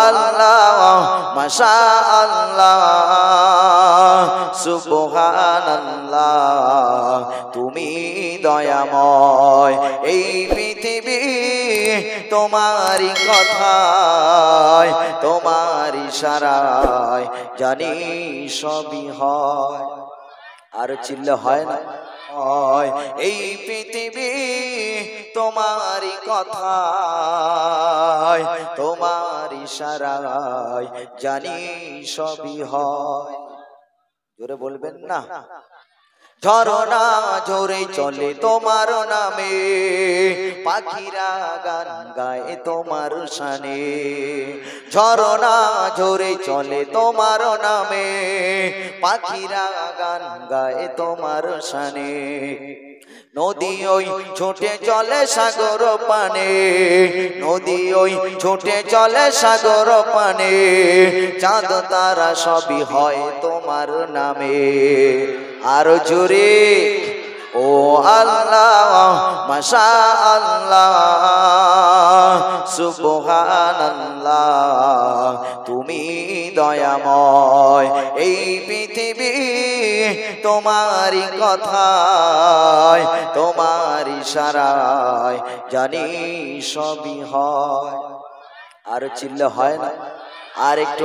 আল্লাহ মাশাআল্লাহ সুবহানাল্লাহ তুমি দয়াময় এই পৃথিবী তোমারই কথায় তোমার ইশারায় জানি সবই হয় আর চিল্লে হয় না হয় এই পৃথিবী তোমারই কথায় তোমার ইশারায় জানি সবই হয় জোরে বলবেন না ঝরনা ঝরে চলে তোমার নামে পাখিরা গান গায় তোমার শানে ঝরনা ঝরে চলে তোমার নামে পাখিরা গান গায় তোমার শানে নদী ওই ছুটে চলে সাগর পানে নদী ওই ছুটে চলে সাগর পানে চাঁদ তারা সবই হয় তোমার নামে আর জোরে ও আল্লাহ মাশাআল্লাহ সুবহানাল্লাহ তুমি দয়াময় এই পৃথিবী তোমারই কথায় তোমার ইশারায় জানি সবই হয় আর চিল্লে হয় না আর একটু